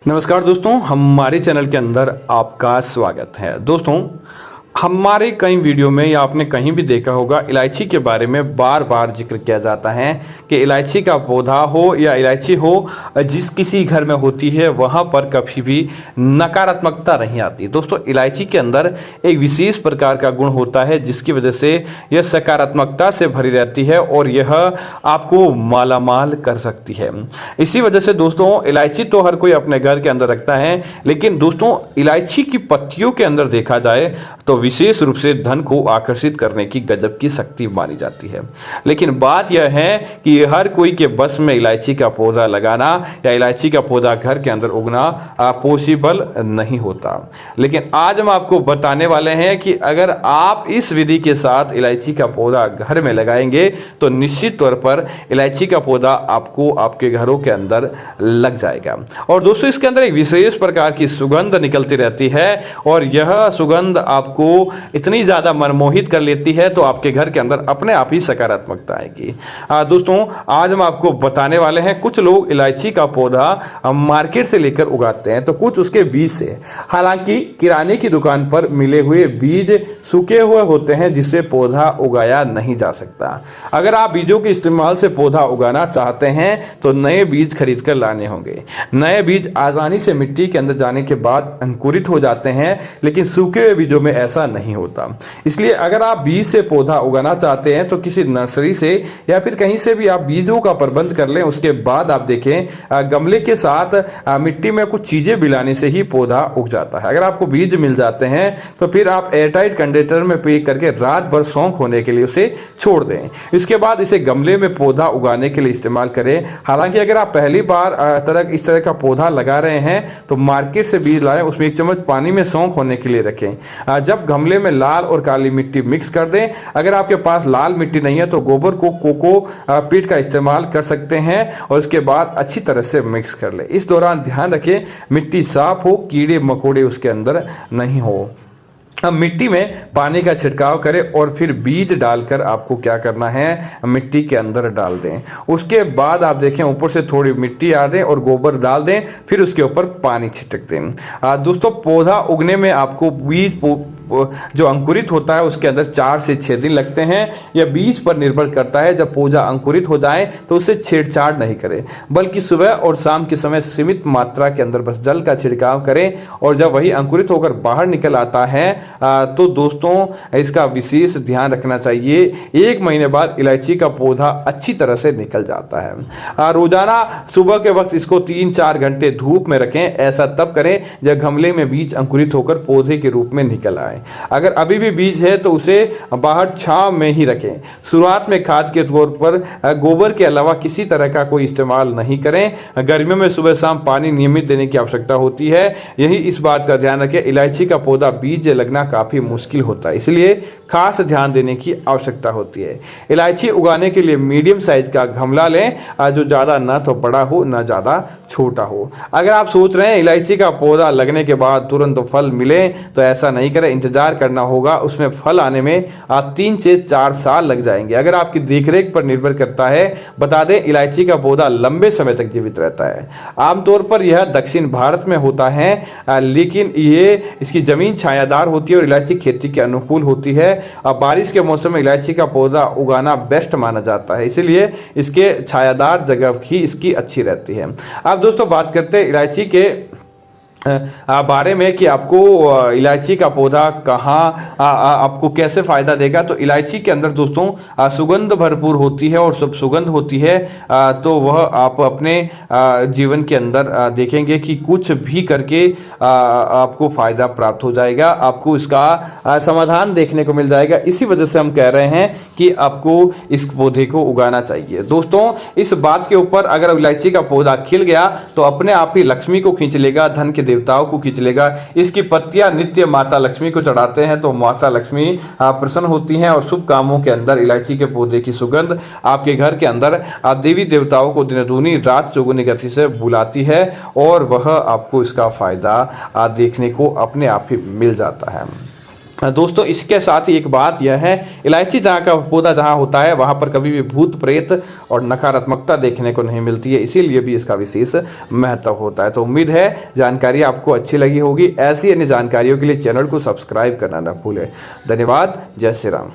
नमस्कार दोस्तों, हमारे चैनल के अंदर आपका स्वागत है। दोस्तों, हमारे कई वीडियो में या आपने कहीं भी देखा होगा, इलायची के बारे में बार बार जिक्र किया जाता है कि इलायची का पौधा हो या इलायची हो, जिस किसी घर में होती है वहाँ पर कभी भी नकारात्मकता नहीं आती। दोस्तों, इलायची के अंदर एक विशेष प्रकार का गुण होता है जिसकी वजह से यह सकारात्मकता से भरी रहती है और यह आपको मालामाल कर सकती है। इसी वजह से दोस्तों, इलायची तो हर कोई अपने घर के अंदर रखता है, लेकिन दोस्तों इलायची की पत्तियों के अंदर देखा जाए तो विशेष रूप से धन को आकर्षित करने की गजब की शक्ति मानी जाती है। लेकिन बात यह है कि हर कोई के बस में इलायची का पौधा लगाना या इलायची का पौधा घर के अंदर उगना पॉसिबल नहीं होता। लेकिन आज हम आपको बताने वाले हैं कि अगर आप इस विधि के साथ इलायची का पौधा घर में लगाएंगे तो निश्चित तौर पर इलायची का पौधा आपको आपके घरों के अंदर लग जाएगा। और दोस्तों, इसके अंदर एक विशेष प्रकार की सुगंध निकलती रहती है और यह सुगंध आपको इतनी ज्यादा मनमोहित कर लेती है तो आपके घर के अंदर अपने आप ही सकारात्मकता आएगी। दोस्तों, आज हम आपको बताने वाले हैं, कुछ लोग इलायची का पौधा मार्केट से लेकर उगाते हैं तो कुछ उसके बीज से। हालांकि किराने की दुकान पर मिले हुए बीज सूखे हुए होते हैं जिससे पौधा उगाया नहीं जा सकता। अगर आप बीजों के इस्तेमाल से पौधा उगाना चाहते हैं तो नए बीज खरीद कर लाने होंगे। नए बीज आसानी से मिट्टी के अंदर जाने के बाद अंकुरित हो जाते हैं, लेकिन सूखे हुए बीजों में ऐसा नहीं होता। इसलिए अगर आप बीज से पौधा उगाना चाहते हैं तो किसी नर्सरी से या फिर कहीं से भी आप बीजों का प्रबंध कर लें। उसके बाद आप देखें, गमले के साथ मिट्टी में कुछ चीजें मिलाने से ही पौधा उग जाता है। अगर आपको बीज मिल जाते हैं तो फिर आप एयरटाइट कंटेनर में पैक करके रात भर सौंख होने के लिए उसे छोड़ दें। इसके बाद इसे गमले में पौधा उगाने के लिए इस्तेमाल करें। हालांकि अगर आप पहली बार इस तरह का पौधा लगा रहे हैं तो मार्केट से बीज लाएं, उसमें 1 चम्मच पानी में सौंख होने के लिए रखें। जब गमले में लाल और काली मिट्टी मिक्स कर दें। अगर आपके पास लाल मिट्टी नहीं है तो गोबर को कोको पीट का इस्तेमाल कर सकते हैं और उसके बाद अच्छी तरह से मिक्स कर ले। इस दौरान ध्यान रखें मिट्टी साफ हो, कीड़े मकोड़े उसके अंदर नहीं हो। अब मिट्टी में पानी का छिड़काव करें और फिर बीज डालकर आपको क्या करना है, मिट्टी के अंदर डाल दें। उसके बाद आप देखें ऊपर से थोड़ी मिट्टी आ दें और गोबर डाल दें, फिर उसके ऊपर पानी छिड़क दें। दोस्तों, पौधा उगने में आपको बीज जो अंकुरित होता है उसके अंदर 4 से 6 दिन लगते हैं। यह बीज पर निर्भर करता है। जब पौधा अंकुरित हो जाए तो उसे छेड़छाड़ नहीं करें, बल्कि सुबह और शाम के समय सीमित मात्रा के अंदर बस जल का छिड़काव करें। और जब वही अंकुरित होकर बाहर निकल आता है तो दोस्तों इसका विशेष ध्यान रखना चाहिए। 1 महीने बाद इलायची का पौधा अच्छी तरह से निकल जाता है। रोजाना सुबह के वक्त इसको 3-4 घंटे धूप में रखें। ऐसा तब करें जब गमले में बीज अंकुरित होकर पौधे के रूप में निकल आए। अगर अभी भी बीज है तो उसे बाहर छांव में ही रखें। शुरुआत में खाद के तौर पर गोबर के अलावा किसी तरह का कोई इस्तेमाल नहीं करें। गर्मियों में सुबह शाम पानी नियमित देने की आवश्यकता होती है। यही इस बात का ध्यान रखें, इलायची का पौधा बीज लगना काफी मुश्किल होता है, इसलिए खास ध्यान देने की आवश्यकता होती है। इलायची उगाने के लिए मीडियम साइज का गमला लें, जो ज्यादा ना तो बड़ा हो ना ज्यादा छोटा हो। अगर आप सोच रहे हैं इलायची का पौधा लगने के बाद तुरंत फल मिले तो ऐसा नहीं करें, इंतजार करना होगा। उसमें फल आने में 3 से 4 साल लग जाएंगे। अगर आपकी देखरेख पर निर्भर करता है। बता दें, इलायची का पौधा लंबे समय तक जीवित रहता है। आमतौर पर यह दक्षिण भारत में होता है, लेकिन इसकी जमीन छायादार होती है और इलायची खेती के अनुकूल होती है। बारिश के मौसम में इलायची का पौधा उगाना बेस्ट माना जाता है, इसलिए इसके छायादार जगह ही इसकी अच्छी रहती है। अब दोस्तों, बात करते हैं इलायची के बारे में कि आपको इलायची का पौधा कहाँ आपको कैसे फायदा देगा। तो इलायची के अंदर दोस्तों सुगंध भरपूर होती है और सब सुगंध होती है तो वह आप अपने जीवन के अंदर देखेंगे कि कुछ भी करके आपको फायदा प्राप्त हो जाएगा। आपको इसका समाधान देखने को मिल जाएगा। इसी वजह से हम कह रहे हैं कि आपको इस पौधे को उगाना चाहिए। दोस्तों, इस बात के ऊपर अगर इलायची का पौधा खिल गया तो अपने आप ही लक्ष्मी को खींच लेगा, धन के देवताओं को खींच लेगा। इसकी पत्तियां नित्य माता लक्ष्मी को चढ़ाते हैं तो माता लक्ष्मी प्रसन्न होती हैं और शुभ कामों के अंदर इलायची के पौधे की सुगंध आपके घर के अंदर देवी देवताओं को दिन दूनी रात चौगुनी गति से बुलाती है और वह आपको इसका फायदा देखने को अपने आप ही मिल जाता है। दोस्तों इसके साथ ही एक बात यह है, इलायची जहाँ का पौधा जहाँ होता है वहाँ पर कभी भी भूत प्रेत और नकारात्मकता देखने को नहीं मिलती है, इसीलिए भी इसका विशेष महत्व होता है। तो उम्मीद है जानकारी आपको अच्छी लगी होगी। ऐसी अन्य जानकारियों के लिए चैनल को सब्सक्राइब करना न भूलें। धन्यवाद। जय श्री राम।